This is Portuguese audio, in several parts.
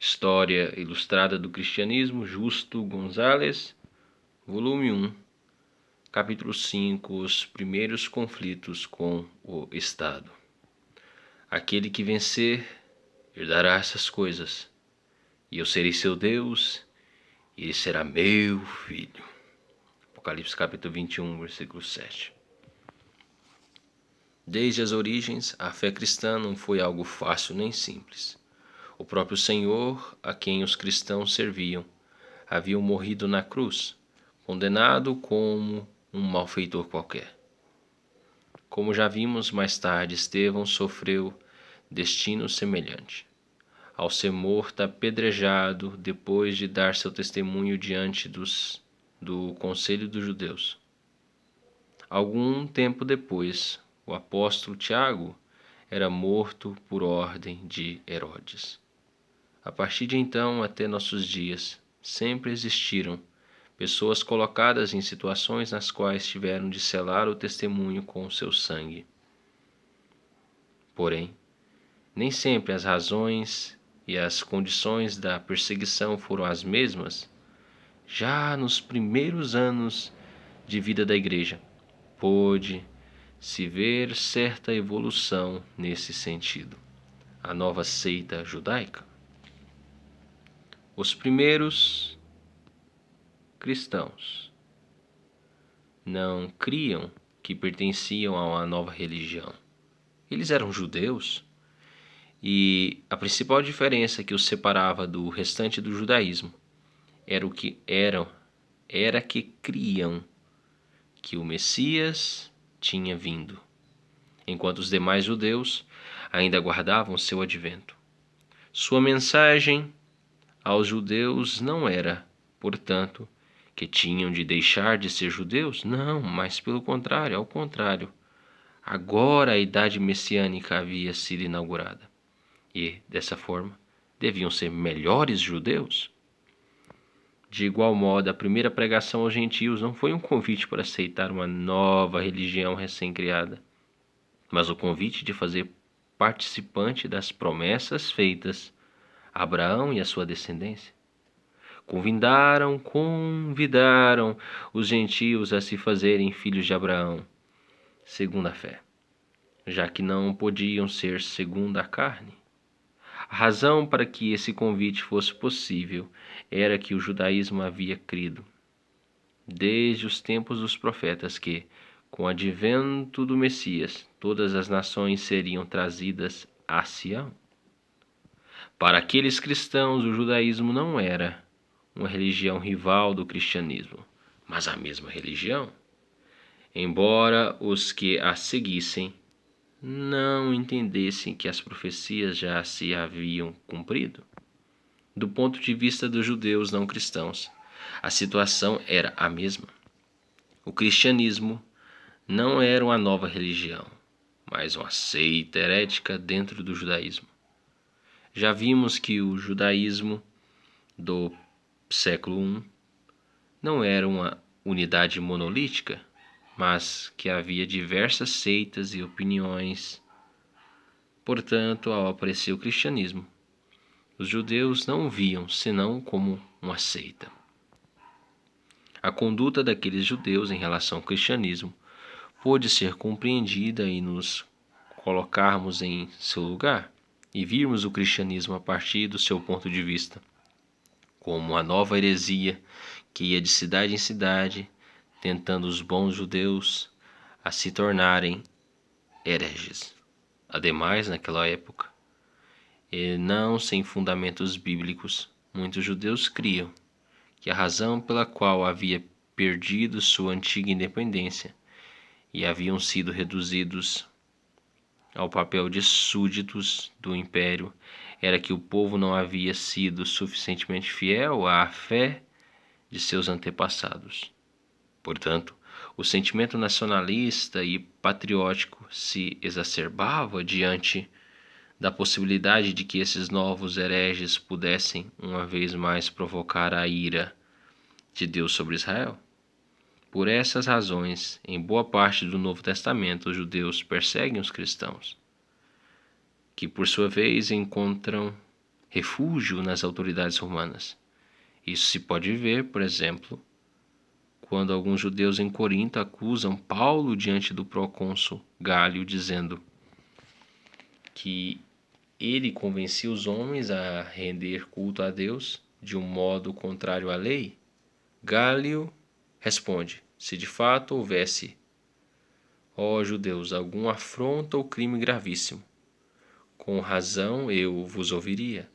História Ilustrada do Cristianismo, Justo Gonzalez, volume 1, capítulo 5, os primeiros conflitos com o Estado. Aquele que vencer herdará essas coisas, e eu serei seu Deus, e ele será meu filho. Apocalipse capítulo 21, versículo 7. Desde as origens, a fé cristã não foi algo fácil nem simples. O próprio Senhor, a quem os cristãos serviam, havia morrido na cruz, condenado como um malfeitor qualquer. Como já vimos mais tarde, Estevão sofreu destino semelhante. Ao ser morto apedrejado depois de dar seu testemunho diante do Conselho dos Judeus. Algum tempo depois, o apóstolo Tiago era morto por ordem de Herodes. A partir de então até nossos dias, sempre existiram pessoas colocadas em situações nas quais tiveram de selar o testemunho com o seu sangue. Porém, nem sempre as razões e as condições da perseguição foram as mesmas. Já nos primeiros anos de vida da igreja, pôde-se ver certa evolução nesse sentido. A nova seita judaica. Os primeiros cristãos não criam que pertenciam a uma nova religião. Eles eram judeus e a principal diferença que os separava do restante do judaísmo era que criam que o Messias tinha vindo, enquanto os demais judeus ainda aguardavam seu advento. Sua mensagem aos judeus não era, portanto, que tinham de deixar de ser judeus? Não, mas pelo contrário, ao contrário. Agora a idade messiânica havia sido inaugurada. E, dessa forma, deviam ser melhores judeus? De igual modo, a primeira pregação aos gentios não foi um convite para aceitar uma nova religião recém-criada, mas o convite de fazer participante das promessas feitas a Abraão e a sua descendência. Convidaram os gentios a se fazerem filhos de Abraão, segundo a fé, já que não podiam ser segundo a carne. A razão para que esse convite fosse possível era que o judaísmo havia crido, desde os tempos dos profetas, que, com o advento do Messias, todas as nações seriam trazidas a Sião. Para aqueles cristãos, o judaísmo não era uma religião rival do cristianismo, mas a mesma religião. Embora os que a seguissem não entendessem que as profecias já se haviam cumprido. Do ponto de vista dos judeus não cristãos, a situação era a mesma. O cristianismo não era uma nova religião, mas uma seita herética dentro do judaísmo. Já vimos que o judaísmo do século I não era uma unidade monolítica, mas que havia diversas seitas e opiniões. Portanto, ao aparecer o cristianismo, os judeus não o viam senão como uma seita. A conduta daqueles judeus em relação ao cristianismo pôde ser compreendida e nos colocarmos em seu lugar e virmos o cristianismo a partir do seu ponto de vista, como uma nova heresia que ia de cidade em cidade, tentando os bons judeus a se tornarem hereges. Ademais, naquela época, e não sem fundamentos bíblicos, muitos judeus criam que a razão pela qual havia perdido sua antiga independência e haviam sido reduzidos ao papel de súditos do império era que o povo não havia sido suficientemente fiel à fé de seus antepassados. Portanto, o sentimento nacionalista e patriótico se exacerbava diante da possibilidade de que esses novos hereges pudessem uma vez mais provocar a ira de Deus sobre Israel. Por essas razões, em boa parte do Novo Testamento, os judeus perseguem os cristãos, que por sua vez encontram refúgio nas autoridades romanas. Isso se pode ver, por exemplo, quando alguns judeus em Corinto acusam Paulo diante do procônsul Gálio, dizendo que ele convencia os homens a render culto a Deus de um modo contrário à lei. Gálio responde: se de fato houvesse, ó judeus, algum afronta ou crime gravíssimo, com razão eu vos ouviria.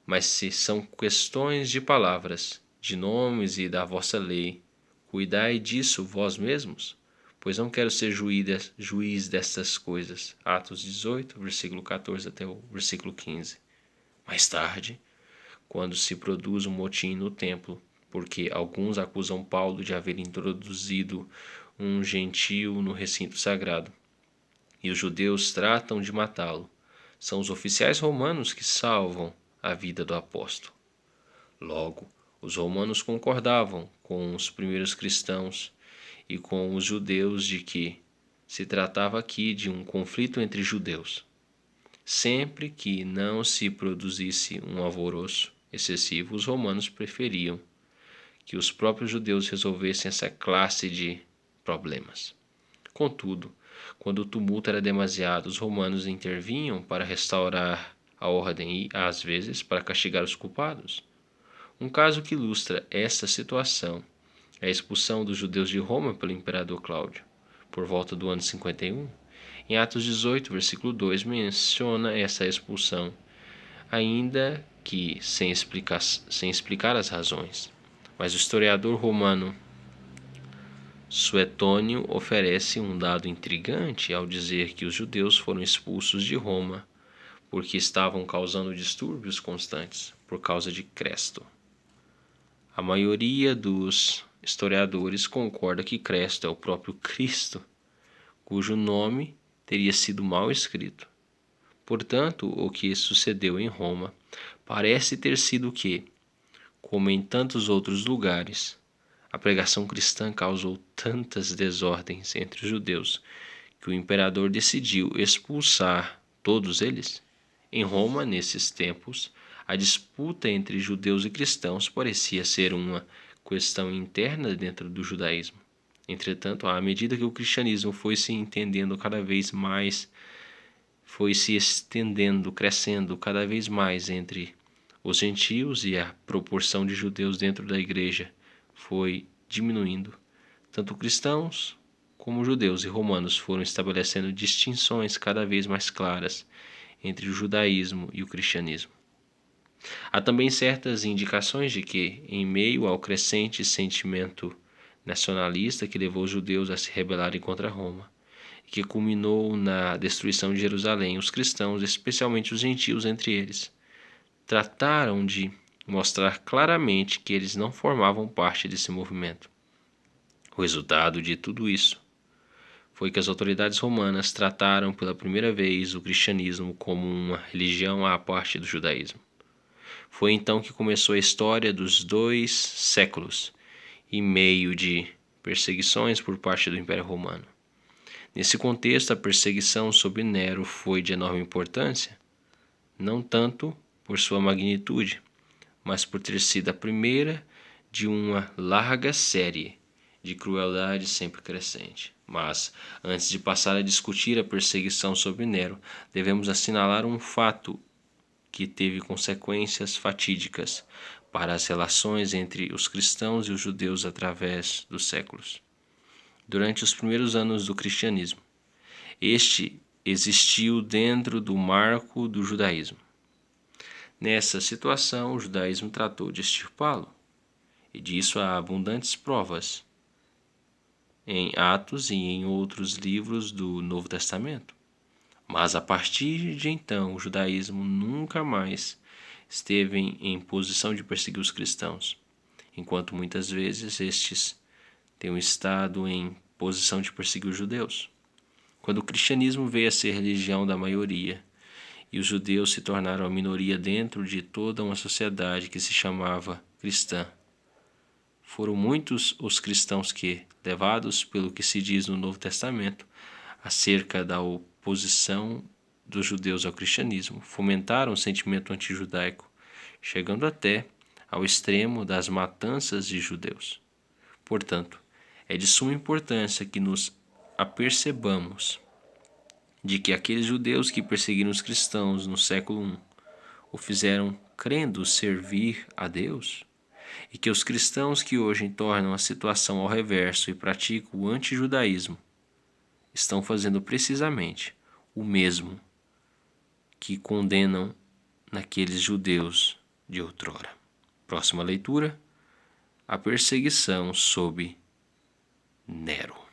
Mas se são questões de palavras, de nomes e da vossa lei, cuidai disso vós mesmos, pois não quero ser juiz destas coisas. Atos 18, versículo 14 até o versículo 15. Mais tarde, quando se produz um motim no templo, porque alguns acusam Paulo de haver introduzido um gentio no recinto sagrado, e os judeus tratam de matá-lo, são os oficiais romanos que salvam a vida do apóstolo. Logo, os romanos concordavam com os primeiros cristãos e com os judeus de que se tratava aqui de um conflito entre judeus. Sempre que não se produzisse um alvoroço excessivo, os romanos preferiam que os próprios judeus resolvessem essa classe de problemas. Contudo, quando o tumulto era demasiado, os romanos intervinham para restaurar a ordem e, às vezes, para castigar os culpados. Um caso que ilustra esta situação é a expulsão dos judeus de Roma pelo imperador Cláudio, por volta do ano 51. Em Atos 18, versículo 2, menciona essa expulsão, ainda que sem explicar as razões. Mas o historiador romano Suetônio oferece um dado intrigante ao dizer que os judeus foram expulsos de Roma porque estavam causando distúrbios constantes por causa de Cresto. A maioria dos historiadores concorda que Cresto é o próprio Cristo, cujo nome teria sido mal escrito. Portanto, o que sucedeu em Roma parece ter sido que, como em tantos outros lugares, a pregação cristã causou tantas desordens entre os judeus que o imperador decidiu expulsar todos eles. Em Roma, nesses tempos, a disputa entre judeus e cristãos parecia ser uma questão interna dentro do judaísmo. Entretanto, à medida que o cristianismo foi se entendendo cada vez mais, foi se estendendo, crescendo cada vez mais entre os gentios e a proporção de judeus dentro da igreja foi diminuindo. Tanto cristãos como judeus e romanos foram estabelecendo distinções cada vez mais claras entre o judaísmo e o cristianismo. Há também certas indicações de que, em meio ao crescente sentimento nacionalista que levou os judeus a se rebelarem contra Roma, e que culminou na destruição de Jerusalém, os cristãos, especialmente os gentios entre eles, trataram de mostrar claramente que eles não formavam parte desse movimento. O resultado de tudo isso foi que as autoridades romanas trataram pela primeira vez o cristianismo como uma religião à parte do judaísmo. Foi então que começou a história dos 2 séculos e meio de perseguições por parte do Império Romano. Nesse contexto, a perseguição sob Nero foi de enorme importância, não tanto por sua magnitude, mas por ter sido a primeira de uma larga série de crueldade sempre crescente. Mas, antes de passar a discutir a perseguição sob Nero, devemos assinalar um fato que teve consequências fatídicas para as relações entre os cristãos e os judeus através dos séculos. Durante os primeiros anos do cristianismo, este existiu dentro do marco do judaísmo. Nessa situação, o judaísmo tratou de extirpá-lo, e disso há abundantes provas em Atos e em outros livros do Novo Testamento. Mas a partir de então, o judaísmo nunca mais esteve em posição de perseguir os cristãos, enquanto muitas vezes estes têm estado em posição de perseguir os judeus. Quando o cristianismo veio a ser religião da maioria e os judeus se tornaram a minoria dentro de toda uma sociedade que se chamava cristã, foram muitos os cristãos que, levados pelo que se diz no Novo Testamento acerca da oposição dos judeus ao cristianismo, fomentaram o sentimento antijudaico chegando até ao extremo das matanças de judeus. Portanto, é de suma importância que nos apercebamos de que aqueles judeus que perseguiram os cristãos no século I o fizeram crendo servir a Deus, e que os cristãos que hoje tornam a situação ao reverso e praticam o antijudaísmo estão fazendo precisamente o mesmo que condenam naqueles judeus de outrora. Próxima leitura: a perseguição sob Nero.